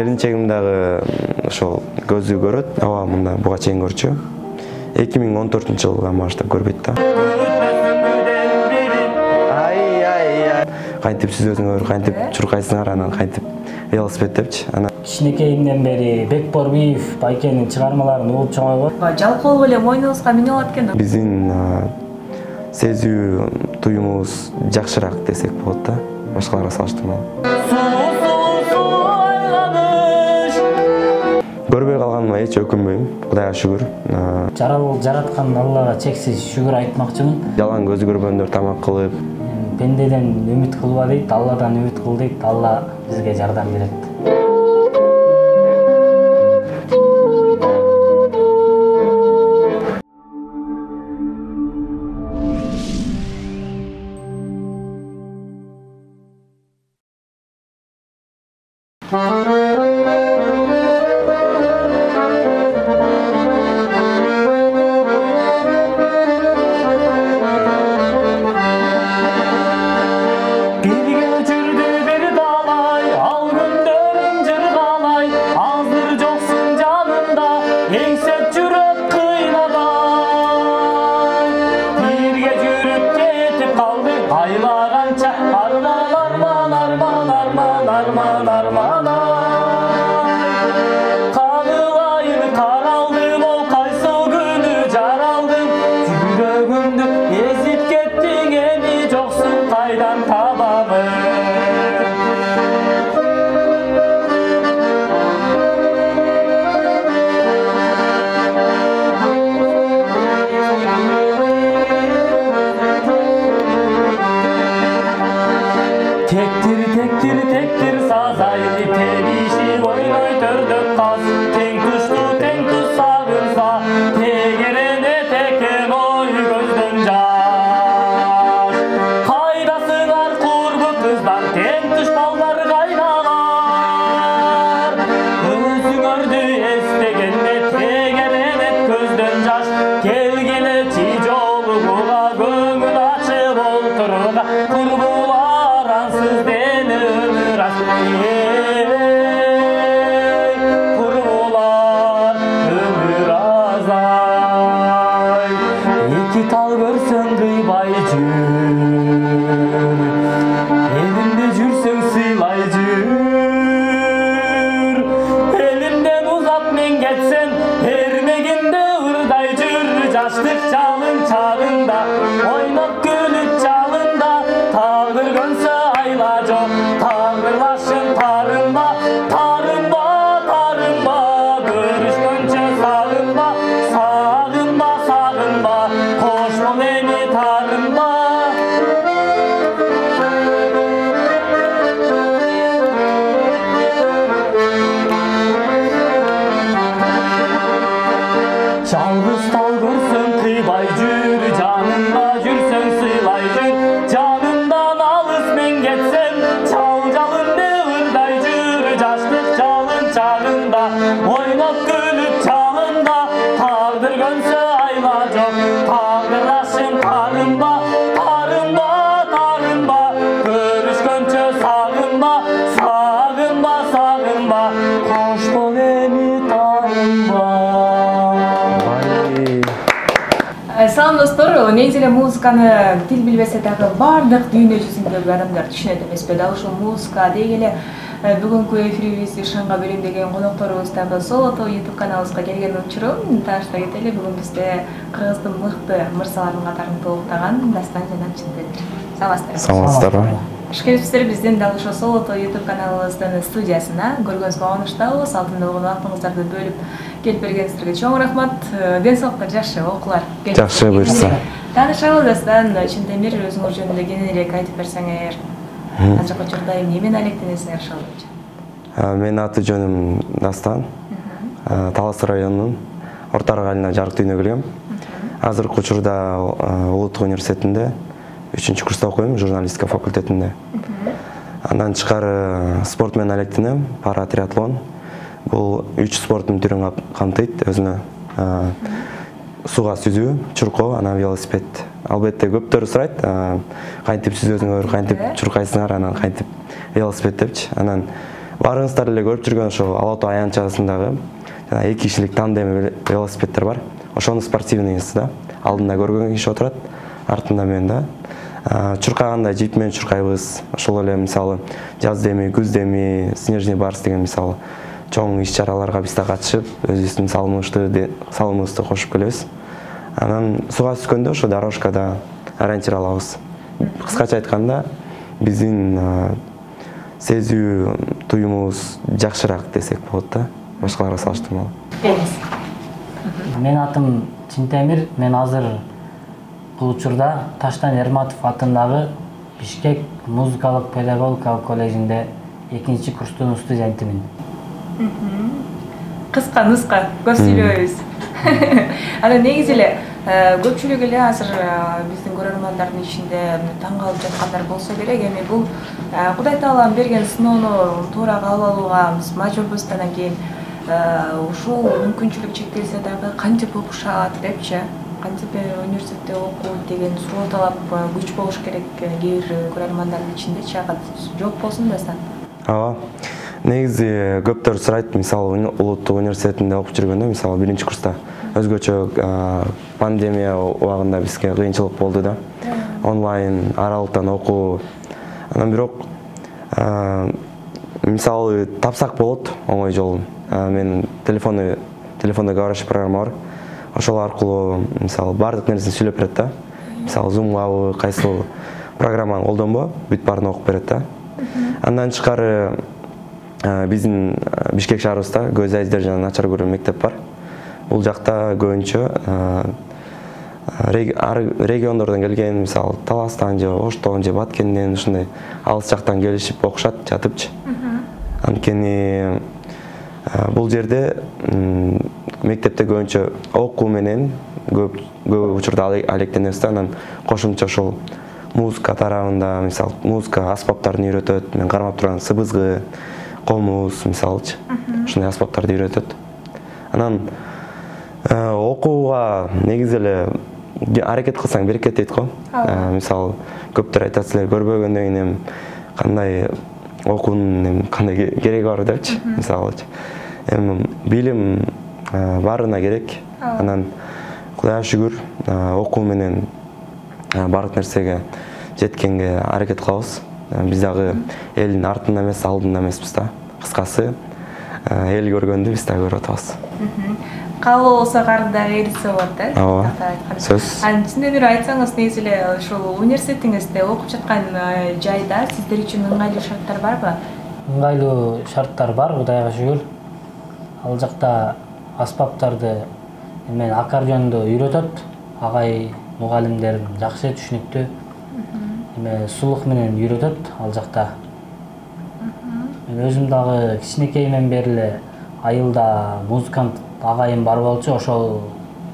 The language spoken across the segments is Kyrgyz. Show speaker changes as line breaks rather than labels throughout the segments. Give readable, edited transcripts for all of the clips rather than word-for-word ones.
Келинчегим дагы ошол көзү көрөт, аба мында буга чейин көрчү. 2014-жылдан баштап көрбөйт да. Кантип сүзөсүңөр, кантип чуркайсыңар, анан кантип велосипед депчи.
Кичинекейимден бери Бекборбиев байкенин чыгармаларын угуп чоңойгон.
Жалкоо эле мойнуңузга минип алат экен.
Биздин сезүү туюмубуз жакшыраак десек болот да, башкаларга салыштырмалуу. Көрбөй калганыма эч өкүнбөйм, Кудайга шүгүр.
Жараткан Аллага чексиз шүгүр айтмакчымын.
Жалаң көзү көргөндөр тамак кылып,
Пендеден үмүт кылба дейт, Алладан үмүт кыл дейт, Алла бизге жардам берет. Tektir sazaylı telişi oynoy tördök kas. Teң tuş sağırsa tegerene teken oy gözden jaş. Kaydasılar kurbu kızlar teң tuş ballar kaynalar. Özüңөрдү estegende tegerene gözden jaş. Kelgele çijoluğa göңүл açıp olturuğa kurbular ansız deni ömür aç. Kurbular ömür azay. İki tal görsün kıybay jür, elinde jürsün sıylay jür. Elinden uzat men ketsen ermeginde ırday jür. Jaşlık çalın çağında oynop gülüp çalında. Tağdır gönse ayla жоқ, tağdırlaşın tarınma. Tarınma, tarınma, görüşkönçe sağınma. Sağınma, sağınma, koş bol eni tarınma. Жалғыз тал көрсөң кыйбай жүр, жанында жүрсөң сыйлай жүр. Жанымдан алыс мен кетсем, чал жалынды ырдай жүр. Жаштык жалын чагында, ойноп күлүп чалында. Тагдыр көнсө айла жок, тагдырлашың тарынба. Тарынба, тарынба, көрүшкөнчө сагынба. Сагынба, сагынба, кош бол эми тарынба.
Салам достор, негизи эле музыканы тил билбесе дагы бардык дүйнө жүзүндөгү адамдар түшүнөт эмеспи? Дал ушул музыка деги эле бүгүнкү эфирибизди ышанга белемдеген конокторубуз дагы Солото YouTube каналыбызга келген учурум тааштай кетели. Бүгүн бизде Кыргыздын мыкты мырзаларынын катарын толуктаган Дастан жана Чынтемир. Саламатсыздарбы?
Саламатсыздарбы?
Кош келипсиздер биздин дал ушул Солото YouTube каналыбыздын студиясына. Көргөнүзгө кубанычтабыз. Алтында болгон убактыңыздарды бөлүп келип бергениңиздерге чоң рахмат. Ден соолукка жакшы окуулар.
Жакшы, буюрса.
Таанышабыз Дастан Чынтемир, өзүңөр жөнүндө кененирээк айтып берсеңер. Азыркы учурда эмнемен алектенесиңер ошол боюнча?
Менин аты жөнүм Дастан. Талас районунун Орто Аргайлына жарык дүйнөгө келгем. Азыркы учурда Улуттук университетинде 3-курста окуйм, журналистика факультетинде. Андан тышкары спорт менен алектенем, пара триатлон. Бул 3 спорттун түрүн камтыйт өзүнө. Суга сүзүү, чуркоо, анан велосипед. Албетте көптөр сурайт, кантип сүзөсүңөр, кантип чуркайсыңар, анан кантип велосипед депчи. Анан Барыңыздар эле көрүп жүргөн ошо Ала Тоо аянтчасындагы жана 2 кишилик тандем велосипедтер бар. Ошонун спортивныйсы да. Алдында көргөн киши отурат, артында мен да. Чуркаганда жип менен чуркайбыз. Ошол эле мисалы жаз деми, күз деми, снежный барс деген мисалы чоң иш-чараларга биз да катышып, өзүбүздүн салымыбызды кошуп келебиз. Анан суга түшкөндө ошо дорожкада ориентировалабыз. Кыскача айтканда, биздин сезүү туюмубуз жакшыраак десек болот да, башкаларга салыштырмалуу.
Менин атым Чинтемир, мен азыр бул учурда Таштан Эрматов атындагы Бишкек музыкалык педагогикалык коллежинде 2-чи курстун студентимин.
Кыска нуска көп сүйлөбөйбүз. Анан негизи эле көпчүлүк эле азыр биздин көрөрмандардын ичинде таң калып жаткандар болсо керек. Эми бул Кудай Тааланын берген сыноону туура кабыл алууга биз мажбурбуз. Анан кийин ушул мүмкүнчүлүк чектелсе дагы кантип окушат депчи, кантип университетте окуйт деген суроо талап күч болуш керек кээ бир көрөрмандардын ичиндечи, жооп болсун десем.
Ооба. Негизи көптөр сурайт, мисалы Улуттук университетинде окуп жүргөндө, мисалы 1-курста өзгөчө пандемия убагында бизге кыйынчылык болду да. Онлайн аралыктан окуу. Анан бирок мисалы тапсак болот оңой жолун. Мен телефонда говорящий программа бар. Ошол аркылуу мисалы бардык нерсени сүйлөп берет да. Мисалы Zoom-га кайсыл программаны колдонбо, бүт баарын окуп берет да. Андан тышкары биздин Бишкек шаарыбызда көз айздар жана начар көргөн мектеп бар. Бул жакта көбүнчө региондордон келген, мисалы Таластан же Оштон же Баткенден ушундай алыс жактан келишип окушат жатыпчы. Анткени бул жерде мектепте көбүнчө окуу менен көп учурда алектенебиз да. Анан кошумча ошол музыка тарабында, мисалы музыка аспаптарын үйрөтөт. Мен кармап турган сыбызгы, комуз мисалычы. Ушундай аспаптарды үйрөтөт. Анан окууга негизи эле аракет кылсаң берекет дейт го. Мисалы көптөр айтат силер көрбөгөндөн кийин кандай окуунун кандай кереги бар депчи, мисалычы. Эми билим баарына керек. Анан Кудайга шүгүр окуу менен бардык нерсеге жеткенге аракет кылабыз. Биз дагы элдин артында эмес, алдында эмеспиз да. Кыскасы эл көргөндү биз да көрүп атабыз.
Кабыл болсо кардагы эритсе болот да.
Ооба. Сөз.
Анан түшүндүрүп айтсаңыз, негизи эле ошол университетиңизде окуп жаткан жайда сиздер үчүн ыңгайлуу шарттар барбы?
Ыңгайлуу шарттар бар, Кудайга шүгүр. Ал жакта аспаптарды мен аккордеонду үйрөтөт. Агай мугалимдер жакшы түшүнүктүү. Эме сулук менен үйрөтөт ал жакта. Мен өзүм дагы кичинекейимден бери эле айылда музыкант агайым бар болчу, ошол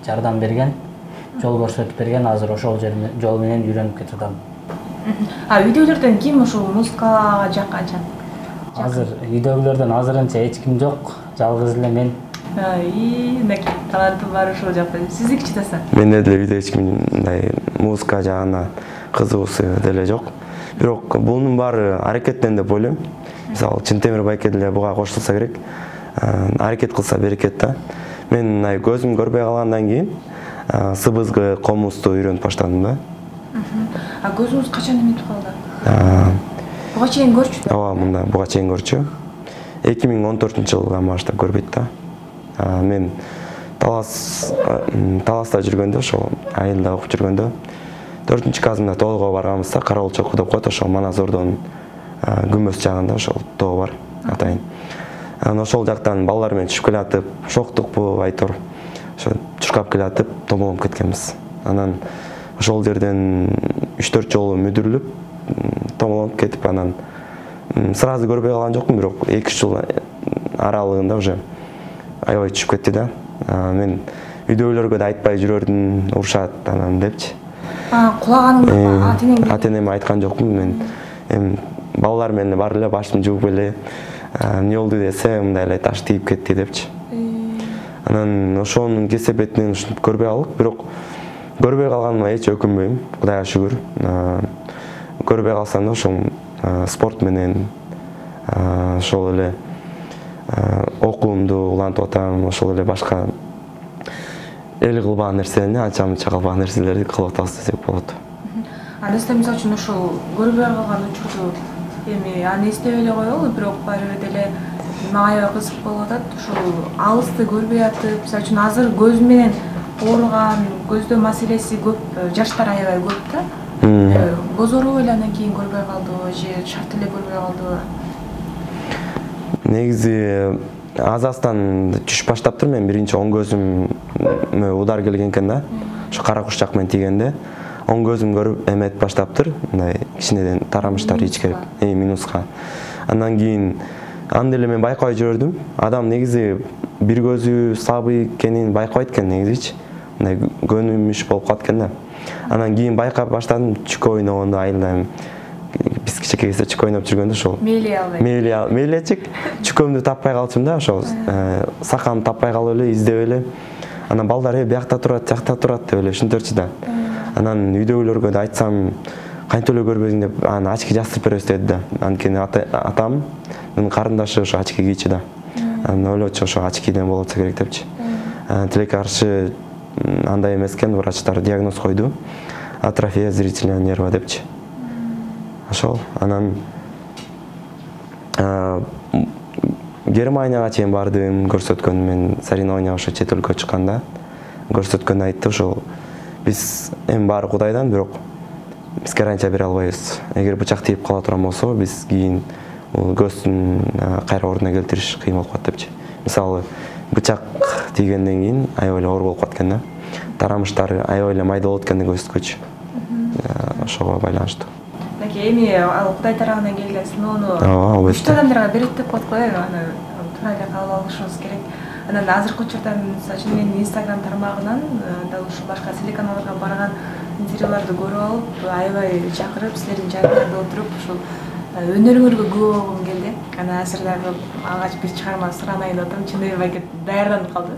жардам берген, жол көрсөтүп берген. Азыр ошол жол менен үйрөнүп кетип атам.
Үйдөгүлөрдөн ким ушул музыкага жаккан?
Азыр үйдөгүлөрдөн азырынча эч ким жок, жалгыз эле мен.
Мынакей талантым бар ушул жакта. Сиздикичи десе?
Менде деле үйдө эч ким мындай музыка жагына кызыгуусу деле жок. Бирок бунун баары аракеттен деп ойлойм. Мисалы Чынтемир байке деле буга кошулса керек. Аракет кылса берекет да. Мен көзүм көрбөй калгандан кийин сыбызгы, комузду үйрөнүп баштадым да.
Көзүңүз качан эметип калды? Буга чейин көрчү?
Ооба, мында буга чейин көрчү. 2014-жылдан баштап көрбөйт да. Мен Таласта жүргөндө, ошол айылда окуп жүргөндө 4-классымда тоого барганбыз да, Карабул чокку деп коет, ошол Маназордон күмбөз жагында ошол тоо бар, атайын. Анан ошол жактан балдар менен түшүп келатып, шоктукпу айтор. Ошо чуркап келатып, томолонуп кеткенбиз. Анан ошол жерден 3-4 жолу мүдүрүлүп, томолонуп кетип, анан сразу көрбөй калган жокмун, бирок 2 жыл аралыгында уже аябай түшүп кетти да. Мен үйдөгүлөргө да айтпай жүрөрдүм, урушат анан депчи.
Кулаганыңды
ата-энеме айткан жокмун. Мен эми балдар менен бар эле, башым жууп эле эмне болду десе, мындай эле таш тийип кетти депчи. Анан ошонун кесепетинен ушинтип көрбөй калдык, бирок көрбөй калганыма эч өкүнбөйм, Кудайга шүгүр. Көрбөй калсам да ошол спорт менен ошол эле окуумду улантып атам, ошол эле башка эл кылбаган нерсени, анча мынча кылбаган нерселерди кылып атабыз десек болот.
Анысы мисалы үчүн ошол көрбөй калган учурду эми аны эстеп эле коелу, бирок баары бир деле мага аябай кызык болуп атат. Ошол алысты көрбөй атып, мисалы үчүн азыр көз менен ооруган, көздө маселеси көп жаштар аябай көп да. Бозоруп эле андан кийин көрбөй калдыбы же шарт эле көрбөй калдыбы?
Негизи азастан түшүп баштаптыр. Мен биринчи оң көзүмө удар келген экен да. Ошо кара куш жак менен тийгенде оң көзүм көрүп эметип баштаптыр. Мындай кичинеден тарамыштар ичкирип, минуска. Андан кийин аны деле мен байкабай жүрдүм. Адам негизи бир көзү слабый экенин байкабайт экен негизичи. Мындай көнүмүш болуп калат экен да. Анан кийин байкап баштадым, чүкө ойногондо айылда биз кичине кезде чүкө ойноп жүргөндө ошол мээлечик чүкөмдү таппай калчумун да, ошол сакамды таппай калып эле издеп эле. Анан балдар биякта турат, жакта турат деп эле ушинтерчи да. Анан үйдөгүлөргө да айтсам, кантип эле көрбөдүң деп, аны очки жастырып беребиз деди да. Анткени атамдын карындашы ошо очки кийчү да. Анан ойлочу ошо очкиден болот керек депчи. Тилекке каршы андай эмес экен, врачтар диагноз койду. Атрофия зрительного нерва депчи. Ошол. Анан Германияга чейин бардым, көрсөткөн. Мен соревнованияга ошо чет өлкөгө чыкканда көрсөткөндө айтты, ошол биз эми баары Кудайдан, бирок биз гарантия бере албайбыз. Эгер бычак тийип кала турган болсо, биз кийин көздүн кайра ордуна келтириш кыйын болуп калат депчи. Мисалы, бычак тийгенден кийин аябай эле оор болуп калат экен да. Тарамыштар аябай эле майда болот экен көзгөчү. Ошого байланыштуу.
Эми ал Кудай тарабынан келген сыноону күчтүү адамдарга берет деп коет го, аны туура эле кабыл алышыбыз керек. Анан азыркы учурда мисалы үчүн менин Instagram тармагынан дал ушул башка телеканалдарга барган интервьюларды көрүп алып, аябай чакырып, силердин жайыңдарда отуруп, ушул өнөрүңөргө күбө болгум келди. Анан азыр дагы алгач бир чыгарма суранайын деп атам, чындыгы байке даярданып калды.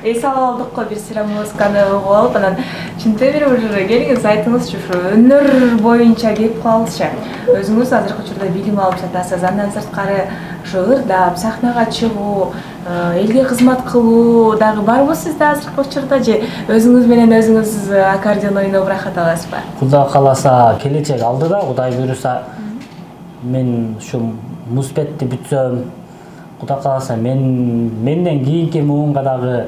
эс алып алдык го, бир сыйра музыканы угуп алып, анан Чынтэ бир келиңиз айтыңызчы, ушу өнөр боюнча кеп калчы. Өзүңүз азыркы учурда билим алып жатасыз, андан сырткары ушу ырдап, сахнага чыгуу, элге кызмат кылуу дагы барбы сизде азыркы учурда же өзүңүз менен өзүңүз аккордеон ойноп рахат аласызбы?
Кудай кааласа келечек алдыда, Кудай буйруса мен ушу муспетти бүтсөм, Кудай кааласа менден кийинки муунга дагы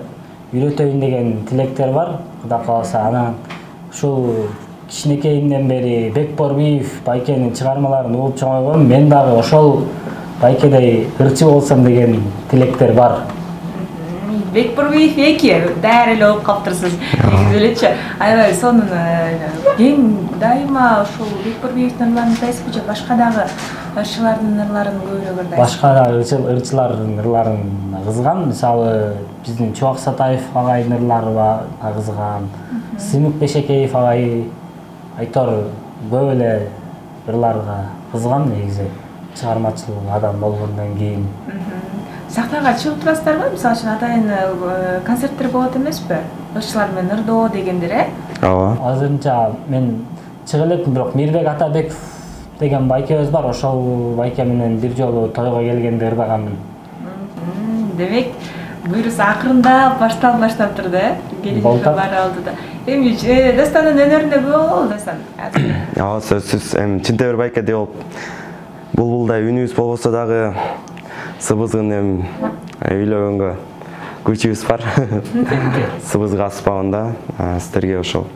үйрөтөйүн деген тилектер бар. Кудай кааласа анан ушул кичинекейимден бери Бекборбиев Байкенин чыгармаларын угуп чоңойгом, мен дагы ошол Байкедей ырчы болсом деген тилектер бар.
Бекборбиев эки даяр эле болуп калыптырсыз. Негизи элечи. Аябай сонун кең дайыма ушул Бекборбиевдин ырларын тайсызбы же башка дагы ырчылардын ырларын көбүрөөк ырдайсызбы?
Башка дагы ырчылардын ырларын кызган. Мисалы биздин Чубак Сатаев агайдын ырлары кызган. Сыймык Бешекеев агай айтор көп эле ырларга кызган негизи. Чыгармачыл адам болгондон кийин.
Сахнага чыгып турасыздарбы? Мисалы үчүн атайын концерттер болот эмеспи? Ырчылар менен ырдоо дегендер,
Ооба.
Азырынча мен чыга элекмин, бирок Мирбек Атабеков деген байкебиз бар. Ошол байке менен бир жолу тойго келгенде ырдаганмын.
Демек, буйруса акырындап башталып да, келиңиз бар алдыда. Эми Дастанын өнөрүндө көп болду, Дастан.
Ооба, сөзсүз. Чынтэ бир байкеде болуп булбулдай үнүбүз болбосо дагы сыбызгын үйлөгөнгө күчүбүз бар. Сыбызга аспабында сиздерге ошол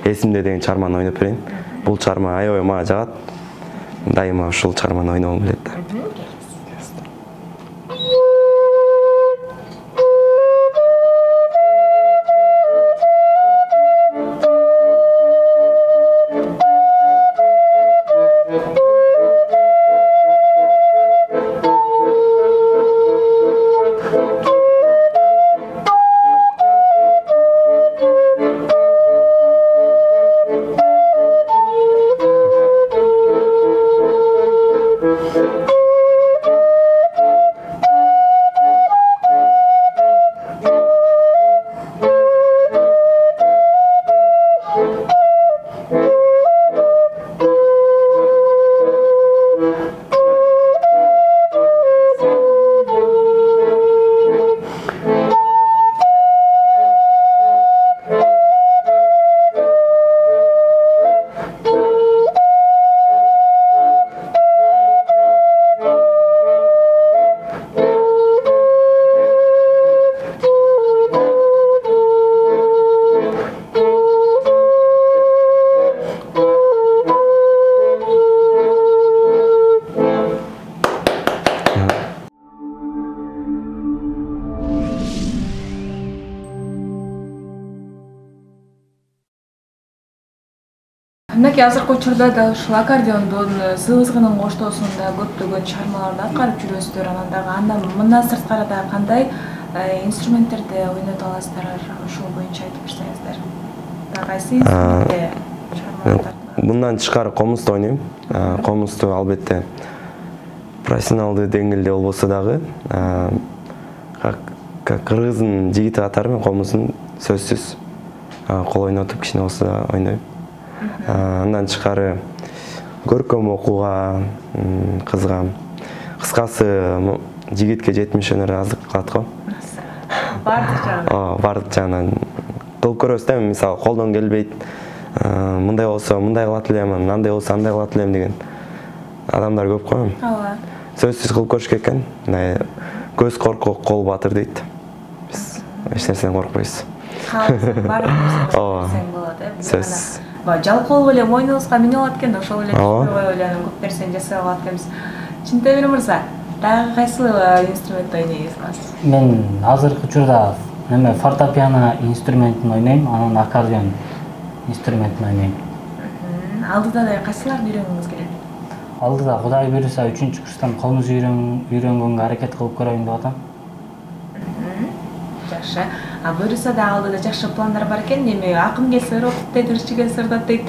эсимде деген чыгарманы ойноп берейин. Бул чыгарма аябай мага жагат. Дайыма ушул чыгарманы ойногум келет.
Мынакей азыркы учурда да ушул аккордеондун сыбызгынын коштоосунда көптөгөн чыгармаларды аткарып жүрөсүздөр. Андан мындан сырткары да кандай инструменттерди ойното аласыздар? Ушул боюнча айтып берсеңиздер. Кайсы инструментте чыгармаларды?
Мындан тышкары комузду ойнойм. Комузду албетте профессионалдуу деңгээлде болбосо дагы кыргыздын жигити катары мен комуздун сөзсүз кол ойнотуп кичине болсо да ойнойм. Андан тышкары көркөм окууга кызыгам. Кыскасы жигитке 70 өнөр аздык кылат го.
Бардык жагынан.
Бардык жагынан кылып көрөбүз да, мисалы колдон келбейт. Мындай болсо мындай кылат элем, мындай болсо андай кылат элем деген адамдар көп го.
Ооба.
Сөзсүз кылып көрүш керек экен. Көз коркок, кол батыр дейт. Биз эч нерседен коркпойбуз.
Бардык нерсе болот,
Сөз.
Жалкоо эле мойнубузга минип алат экен, ошол эле түшүнбөй эле көп нерсени жасай алат экенбиз. Чынтемир мырза, дагы кайсы инструментти ойнойсуз?
Мен азыркы учурда фортепиано инструментин ойнойм, анан аккордеон инструментин ойнойм.
Алдыда да кайсыларды үйрөнгүңүз келет?
Алдыда Кудай буйруса 3-курстан комуз үйрөнгөнгө аракет кылып көрөйүн деп атам.
Жакшы. Буйруса да алдыда жакшы пландар бар экен. Эми акым келсе ырдатат дейт, ырчы келсе ырдатат дейт.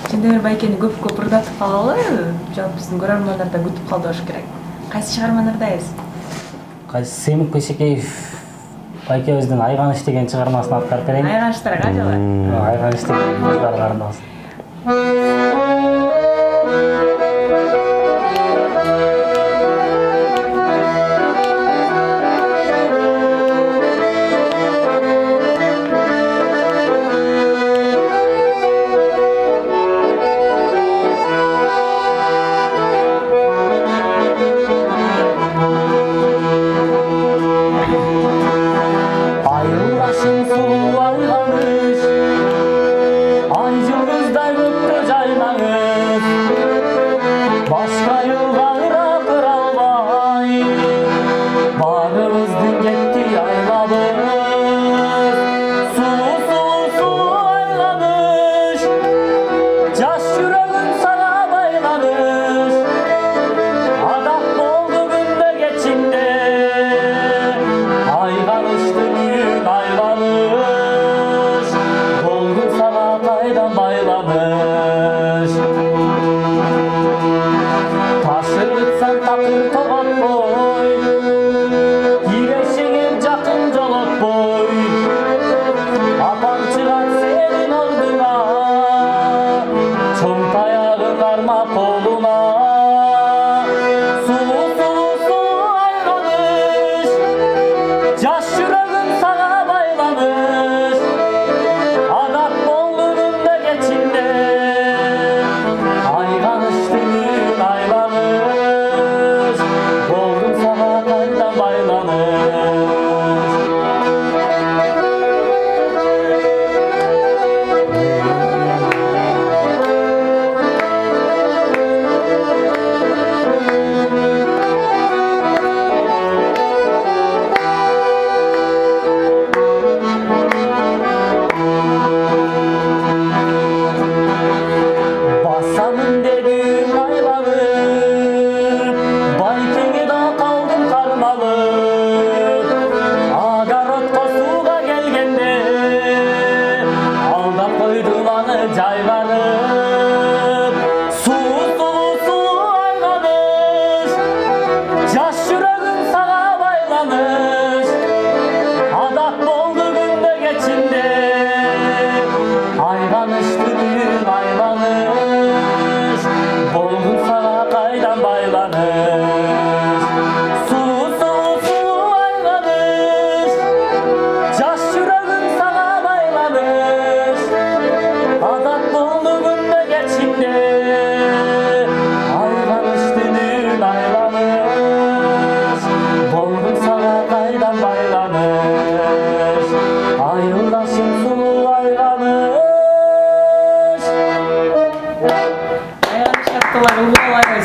Чындемир байкени көп ырдатып калалы, жок биздин көрөрмандар да күтүп калды болуш керек. Кайсы чыгарманы ырдайсыз?
Сыймык Бешекеев байкебиздин Айганыш деген чыгармасын аткарып берейин.
Айганыштарга жылы.
Айганыш деген кыздарга арналсын.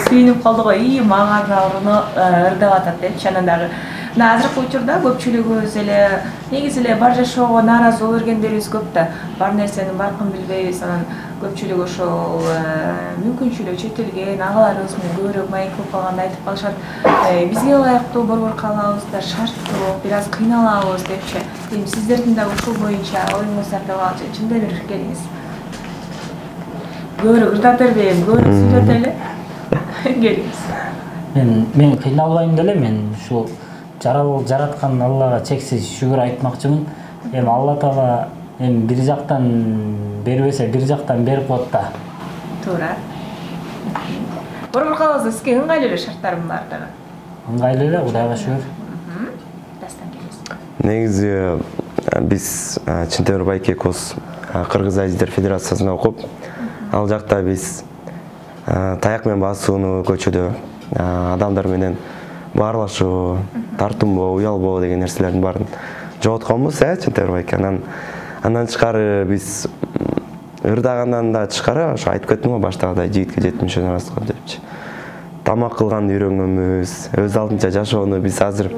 Сүйүнүп калды го, ии мага жауруну ырдап атат деп чанандагы. Мына азыркы учурда көпчүлүгүбүз эле негизи эле бар жашоого нааразы боло бергендерибиз көп да. Бар нерсенин баркын билбейбиз, анан көпчүлүк ошол мүмкүнчүлүгү четилген агаларыбыз менен көбүрөөк маек болуп калганда айтып калышат. Бизге ылайыктуу борбор каалабыз да, шарттуу, бир аз кыйналабыз депчи. Эми сиздердин да ушул боюнча оюңуздарды алчы, чындап эле келиңиз. Көбүрөөк ырдап бербейм, көбүрөөк сүйлөтөлү. Келиңиз.
Мен кыйналбайм деле, мен ушул жараткан Аллага чексиз шүгүр айтмакчымын. Эми Алла Таала эми бир жактан бербесе, бир жактан берип коет да.
Туура. Борбор каалабызда сизге ыңгайлуу эле шарттардын бардыгы.
Ыңгайлуу эле, Кудайга шүгүр.
Дастан келиңиз.
Негизи биз Чынтемир Байкекос Кыргыз Азиздер Федерациясында окуп, ал жакта биз таяк менен басууну көчөдө адамдар менен баарлашуу, тартынбоо, уялбоо деген нерселердин баарын жоготконбуз, Чынтемир байке. Андан тышкары биз ырдагандан да тышкары ошо айтып кеттим го баштагыдай жигитке 70 арасында депчи. Тамак кылганды үйрөнгөнбүз, өз алдынча жашоону биз азыр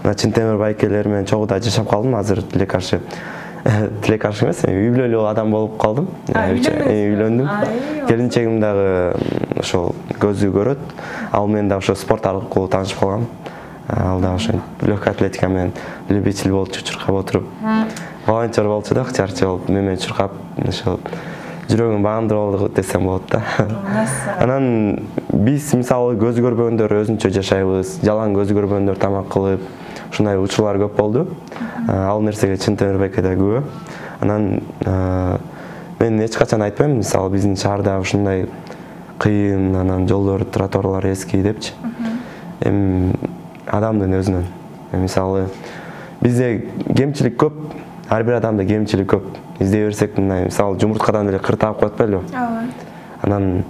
Чынтемир байкелер менен чогуу жашап калдым, азыр тилек аршы эмес, үй бүлөлүү адам болуп калдым. Үйлөндүм. Келинчегим дагы ошол көзү көрөт. Ал менен дагы ошо спорт аркылуу таанышып калгам. Ал дагы ошо легкая атлетика менен любитель болчу, чуркап отуруп. Волонтер болчу да, чарчы болуп, менен чуркап, ошол жүрөгүм баандырып алды десем болот да. Анан биз мисалы көз көрбөгөндөр өзүнчө жашайбыз, жалаң көз көрбөгөндөр тамак кылып, ушундай учурлар көп болду. Ал нерсеге чын Темирбекке да күбө. Анан мен эч качан айтпайм, мисалы биздин шаарда ушундай кыйын, анан жолдор, тротуарлар эски депчи. Эми адамдын өзүнөн. Мисалы бизде кемчилик көп, ар бир адамда кемчилик көп. Издей берсек, мисалы жумурткадан эле кыр таап коет белби? Ооба. Анан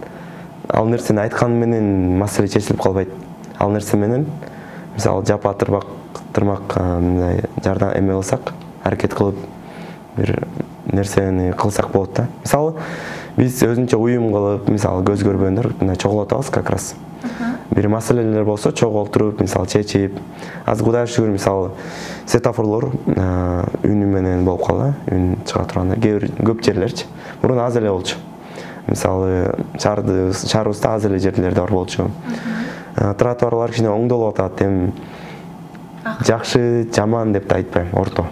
ал нерсени айтканы менен маселе чечилип калбайт. Ал нерсе менен мисалы жапа тырмак мындай жардам эме кылсак, аракет кылып бир нерсени кылсак болот да. Мисалы биз өзүнчө уюм кылып, мисалы көз көрбөгөндөр мындай чогулатабыз как раз. Бир маселелер болсо чогултуруп, мисалы чечип. Азыр Кудайга шүгүр, мисалы светофорлор үнү менен болуп калды, үн чыга турганда көп жерлерчи. Мурун аз эле болчу. Мисалы шаарыбызда аз эле жерлерде бар болчу. Тротуарлар кичине оңдолуп атат, эми жакшы, жаман деп да айтпайм, орто.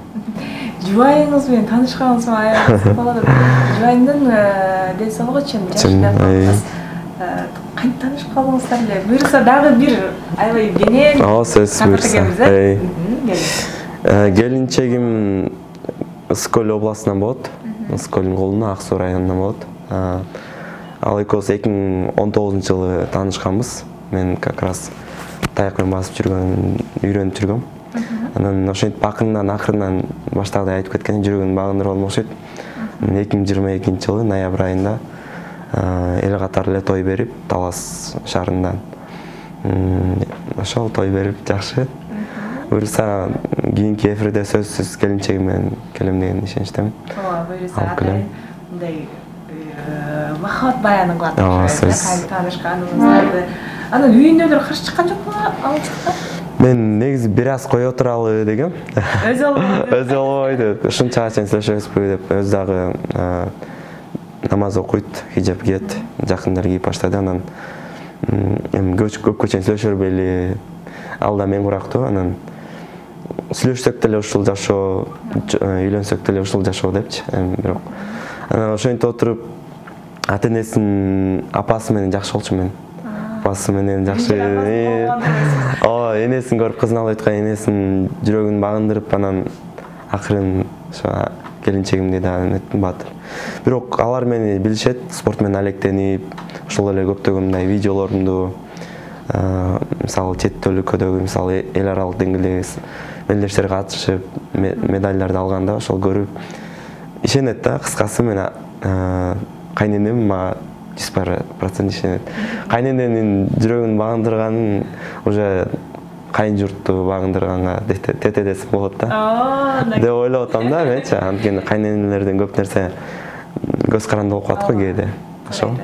Жубайыңыз менен таанышканыңыз аябай болот. Жубайыңдын ден соолугу чын жакшы. Кантип таанышып калдыңыздар эле? Буюрса дагы бир аябай кенен.
Сөзсүз буюрса. Келинчегим Скөл областынан болот. Скөлдүн колуна Ак Суу районунан болот. Ал экөөбүз 2019-жылы таанышканбыз. Мен как раз таякмен басып үйрөнүп жүргөм. Анан ошентип акырынан баштагыдай айтып кеткен, жүрөгүн багындырып алган окшойт. 2022-жылы ноябрь айында эл катары эле той берип, Талас шаарында. Ошол той берип жакшы. Буюрса кийинки эфирде сөзсүз келинчегим менен келем деген ишеничтемин.
Ооба, буюрса мындай махабат баяны кылат. Кантип таанышканыңыздарды. Анан үйүндөгүлөр каршы чыккан жокпу ал учурда?
Мен негизи бир аз кое туралы дегем. Өзү болбойт. Ушунчага чейин сүйлөшөбүзбү деп, өзү дагы намаз окуйт, хиджаб кийет, жакындар кийип баштады. Анан эми көпкө чейин сүйлөшөрбөйлү, ал да мен курактуу. Анан сүйлөшсөк деле ушул жашоо, үйлөнсөк деле ушул жашоо депчи. Бирок анан ошентип отуруп ата-энесинин апасы менен жакшы болчу мен. Апасы менен жакшы. Энесин көрүп кызын алып аткан, энесинин жүрөгүн багындырып, анан акырын келинчегимди да неттим баатыр. Бирок алар мени билишет, спорт менен алектенип, ошол эле көптөгөн мындай видеолорумду, мисалы чет өлкөдөгү, мисалы эл аралык деңгээлдеги мелдештерге катышып, медальдарды алганда ошол көрүп ишенет да. Кыскасы мен кайненем мага 100% ишенет. Кайнененин жүрөгүн багындырганын уже кайын журтту багындырганга тете десем болот да. Деп ойлоп атам да менчи. Анткени кайненелерден көп нерсе көз каранды болуп калат го кээде. Ошол.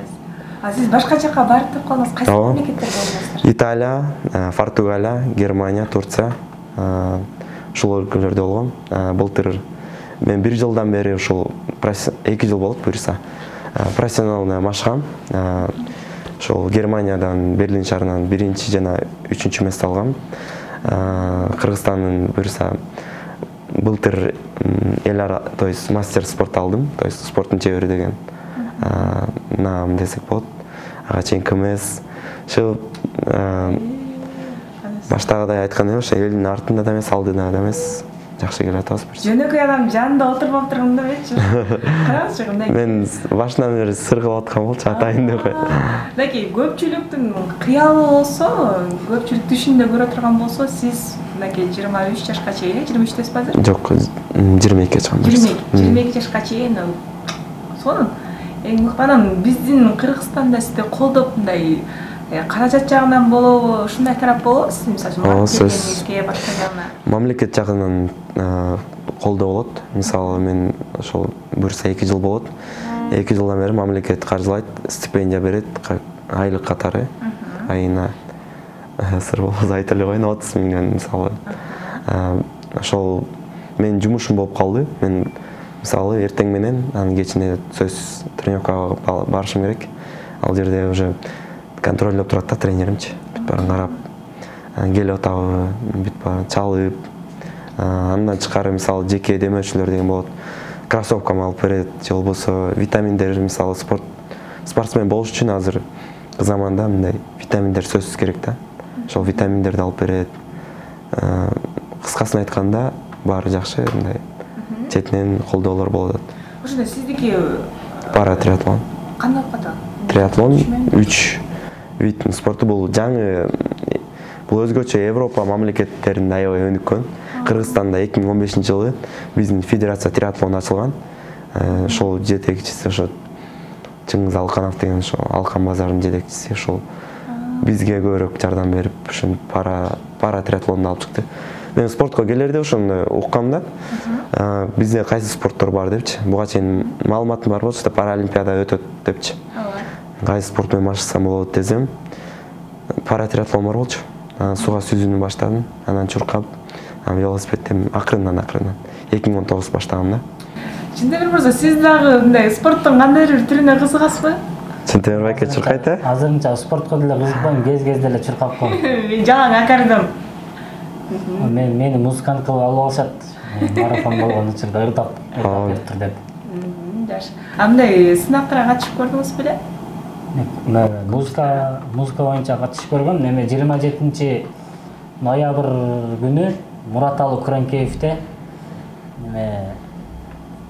Сиз башка жакка барып деп калдыңыз, кайсы мамлекеттерге болдуңуздар?
Италия, Португалия, Германия, Турция. Ушул өлкөлөрдө болгом. Былтыр мен 1 жылдан бери ушул 2 жыл болот буюрса. Профессионалный машкам. Ошол Германиядан, Берлин шаарынан 1-чи жана 3-чү месте алгам. Кыргызстандын буюрса былтыр то есть мастер спорт алдым, то есть спорттун чебери деген наам десек болот. Ага чейин КМС. Ошо баштагыдай айткан эле, ошо элдин артында да эмес, алдында да эмес. Жакшы келе атабыз.
Жөнөкөй адам жанында отуруп турганда эмечи. Караңызчы кандай.
Мен башынан бери сыр кылып аткан болчу, атайын деп.
Мынакей көпчүлүктүн кыялы болсо, көпчүлүк түшүндө көрө турган болсо, сиз мынакей 23 жашка чейин, 23 ба азыр?
Жок, 22 чыккан.
22 жашка чейин сонун эң мыкты биздин Кыргызстанда сизди колдоп мындай каражат жагынан болобу, ушундай тарап болобу сиз мисалы
мамлекет жагынан колдоо болот. Мисалы мен ошол буюрса 2 жыл болот. 2 жылдан бери мамлекет каржылайт, стипендия берет, айлык катары. Айына сыр болбосо айта эле коеюн, 30 миңден мисалы. Ошол менин жумушум болуп калды. Мен мисалы эртең менен, анан кечине сөзсүз тренировкага барышым керек. Ал жерде уже контролдоп турат да тренеримчи. Бүт баарын карап, келип атабы, бүт баарын чалып, андан чыкары мисалы жеке демөчүлөр деген болот. Кроссовкам алып берет, же болбосо витаминдер, мисалы спортсмен болуш үчүн азыр заманда мындай витаминдер сөзсүз керек да. Ошол витаминдерди алып берет. кыскасын айтканда баары жакшы, мындай четинен колдоолор болуп атат.
Ошондо сиздики
Пара триатлон.
кандай болуп атат?
Триатлон 3 вид спорту, бул жаңы, бул өзгөчө Европа мамлекеттеринде аябай өнүккөн. Кыргызстанда 2015-жылы биздин федерация триатлон ачылган. Ошол жетекчиси ошо Чыңгыз Алканов деген ошо Алкан базарынын жетекчиси, ошол бизге көбүрөөк жардам берип, ошо пара триатлонду алып чыкты. Мен спортко келерде ошону уккам да. Бизде кайсы спорттор бар депчи. Буга чейин маалыматым бар болчу да, паралимпиада өтөт депчи. Кайсы спорт менен баштасам болот десем, пара триатлон бар болчу. Сууга сүзүүнү баштадым, анан чуркап, велосипедден акырындан 2019 баштагам да.
Чынтемир мырза, сиз дагы мындай спорттун кандайдыр бир түрүнө кызыгасызбы?
Чынтемир байке чуркайт э?
Азырынча спортко деле кызыкпайм, кез деле чуркап коем.
Мен жаңы акардым.
Мени музыкант кылып алып алышат. Марафон болгон учурда ырдап бериптир деп.
Жакшы. Мындай сынактарга катышып көрдүңүз беле?
Музыка боюнча катышып көргөм. 27 ноябрь күнү Мураталы Күрөңкеевде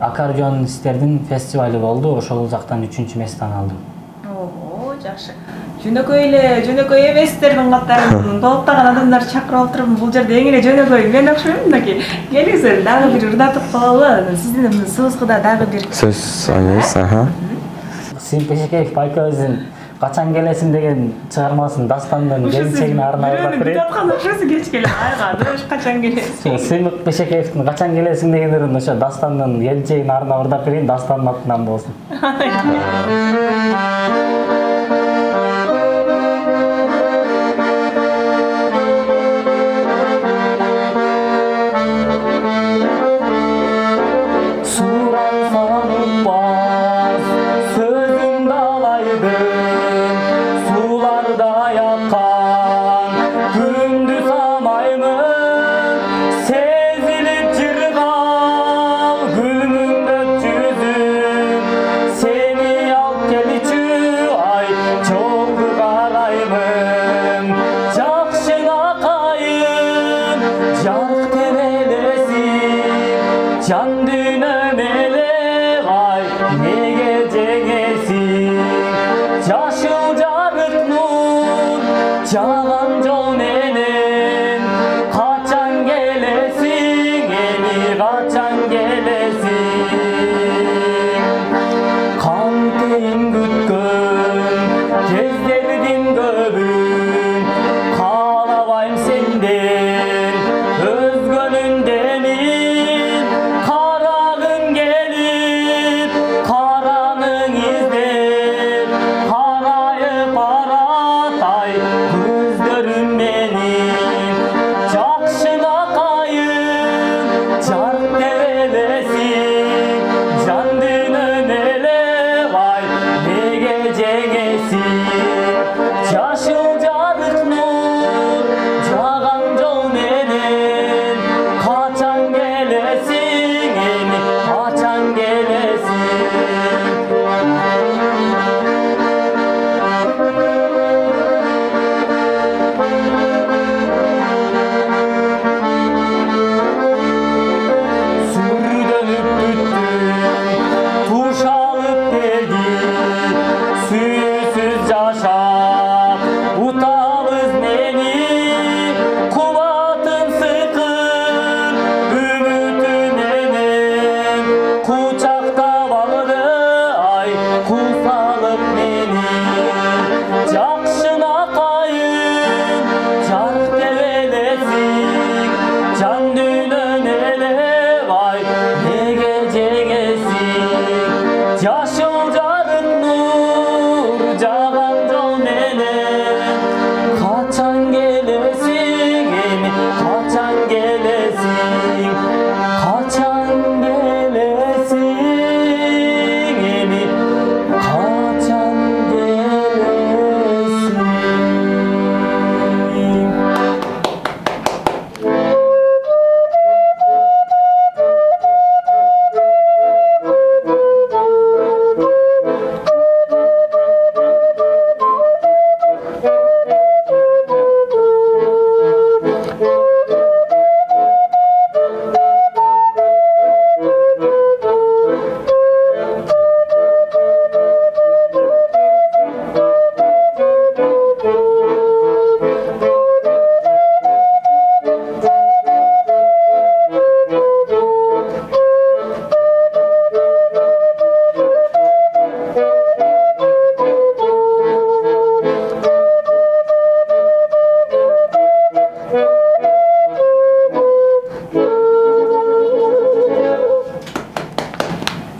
аккордеонисттердин фестивали болду. Ошол жактан 3-местени алдым.
Ого, жакшы. Жөнөкөй эместердин катарын толуктаган адамдар чакырып отуруп, бул жерде эң эле жөнөкөй мен окшойм мынакей. Келиңиздер, дагы бир ырдатып калалы. Сиздин сыбызгыда дагы бир
Сөз ойнойбуз,
Сим Пешекеев байкебиздин качан келесиң деген чыгармасын дастандын келинчегине арнап берет.
Аткан окшосу кечкеле айга, качан келесиң?
Сим Пешекеевдин качан келесиң дегендерин ошо дастандын келинчегине арнап ырдап берейин, дастандын атынан болсун.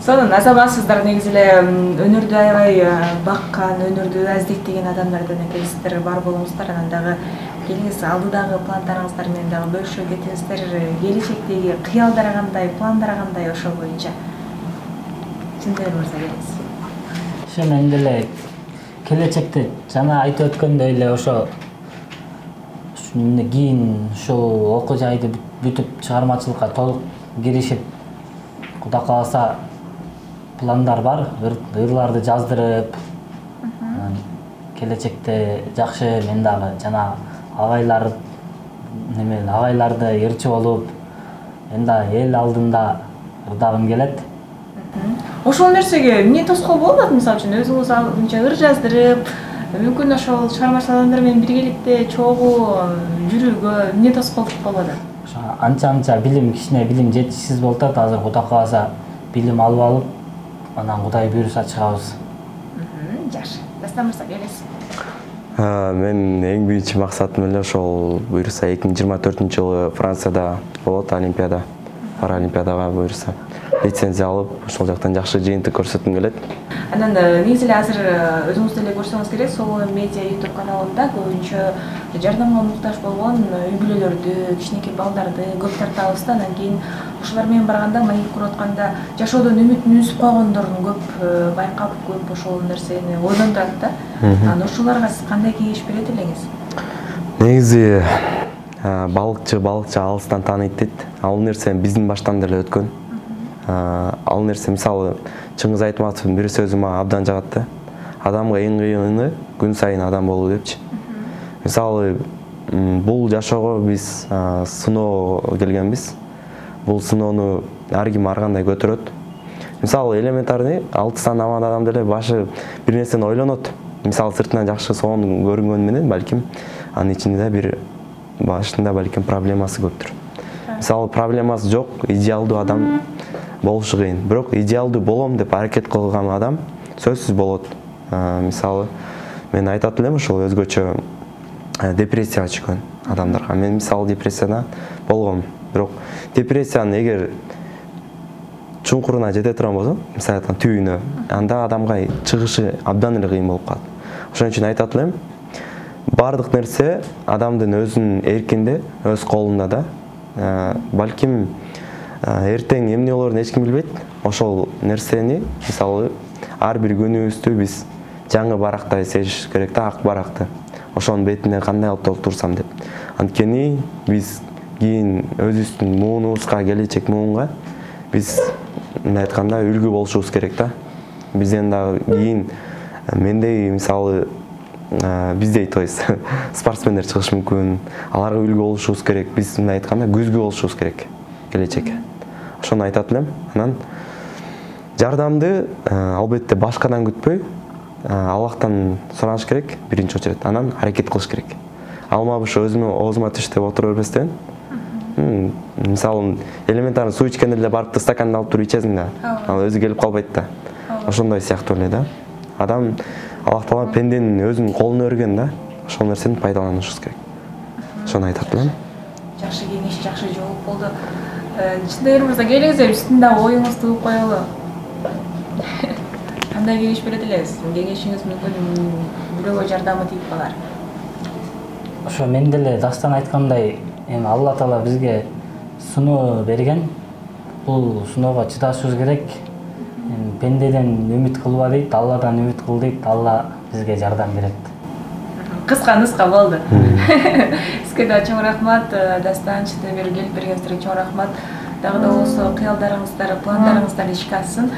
сонун азабасыздар негизи эле өнөрдү аябай баккан, өнөрдү аздеттеген адамдардан экенсиздер, бар болуңуздар. Анан дагы келиңиз алдыдагы пландарыңыздар менен дагы бөлүшүп кетиңиздер. Келечектеги кыялдар кандай, пландар кандай ошол боюнча. Сиздер мырза келиңиз.
Ошо мен деле келечекте жана айтып өткөндөй эле ошо кийин ушул окуу жайды бүтүп чыгармачылыкка толук киришип, Кудай кааласа пландар бар, ырларды жаздырып, келечекте жакшы мен дагы жана агайларды ырчы болуп, мен да эл алдында ырдагым келет.
Ошол нерсеге эмне тоскоол болот? Мисалы үчүн өзүңүз алдынча ыр жаздырып, мүмкүн ошол чыгармачыл адамдар менен биргеликте чогуу жүрүүгө эмне тоскоолдук болот?
Анча билим, кичине билим жетишсиз болуп атат. Азыр Кудай кааласа билим алып, анан Кудай буйруса чыгабыз.
Жакшы. Дастан мырза келесиз.
Мен эң биринчи максатым эле ошол буйруса 2024-жылы Францияда болот Олимпиада, Паралимпиадага буйруса лицензия алып, ошол жактан жакшы жыйынтык көрсөткүм келет.
Анан негизи эле азыр өзүңүз деле көрсөңүз керек, Сол медиа YouTube каналында көбүнчө жардамга муктаж болгон үй бүлөлөрдү, кичинекей балдарды көп тартабыз да. Анан кийин ошолор менен барганда, маек куруп атканда жашоодон үмүтүн үзүп койгондорун көп байкап, көп ошол нерсени ойлондурат да. Анан ошолорго сиз кандай кеңеш берет элеңиз?
Негизи балыкчы алыстан тааныйт дейт. Ал нерсе биздин баштан деле өткөн. Ал нерсе мисалы Чыңгыз Айтматовдун бир сөзү мага абдан жагат да. Адамга эң кыйыны күн сайын адам болуу депчи. Мисалы бул жашоого биз сыноо келгенбиз. Бул сыноону ар ким ар кандай көтөрөт. Мисалы элементарный 6 сан аман адам деле башы бир нерсени ойлонот. Мисалы сыртынан жакшы сонун көрүнгөнү менен балким анын ичинде бир башында балким проблемасы көптүр. Мисалы проблемасы жок, идеалдуу адам болушу кыйын. Бирок идеалдуу болом деп аракет кылган адам сөзсүз болот. Мисалы мен айтат элем ошол өзгөчө депрессияга түшкөн адамдарга. Мен мисалы депрессияда болгом. Бирок депрессиянын эгер чуңкуруна жете турган болсо, мисалы түбүнө, анда адамга чыгышы абдан эле кыйын болуп калат. Ошон үчүн айтат элем, бардык нерсе адамдын өзүнүн эркинде, өз колунда да. Балким эртең эмне болорун эч ким билбейт. Ошол нерсени мисалы ар бир күнүбүздү биз жаңы барактай сезиш керек да, ак баракты. Ошонун бетине кандай алып толтурсам деп. Анткени биз кийин өзүбүздүн муунубузга, келечек муунга биз мындай айтканда үлгү болушубуз керек да. Бизден дагы кийин мендей мисалы биздей спортсмендер чыгышы мүмкүн. Аларга үлгү болушубуз керек. Биз мындай айтканда күзгү болушубуз керек келечекке. Ошону айтат элем. Анан жардамды албетте башкадан күтпөй, Аллахтан сураныш керек биринчи очередь. Анан аракет кылыш керек. Алмабыш оозума түш деп отура бербестен, мисалы элементарный суу ичкенде эле барып стаканды алып туруп ичесиң да. Ал өзү келип калбайт да. Ошондой сыяктуу эле да. Адам Аллах Таала пенденин өзүнүн колуна берген да. Ошол нерсени пайдаланышыбыз керек. Ошону айтат элем.
Жакшы кеңеш, жакшы жооп болду. Чындыгы мырза келиңиз, биздин да оюңузду угуп коелу. Кандай кеңеш берет элеңиз? Кеңешиңиз мүмкүн бирөөгө жардамы тийип калар.
Ошо мен деле Дастан айткандай, эми Алла Таала бизге сыноо берген. Бул сыноого чыдашыбыз керек. Пендеден үмүт кылба дейт, Алладан үмүт кыл дейт. Алла бизге жардам берет.
Кыска болду. Сизге да чоң рахмат, Дастан чыты келип бергениңизге чоң рахмат. Дагы да болсо кыялдарыңыздар, пландарыңыздар ишке ашсын.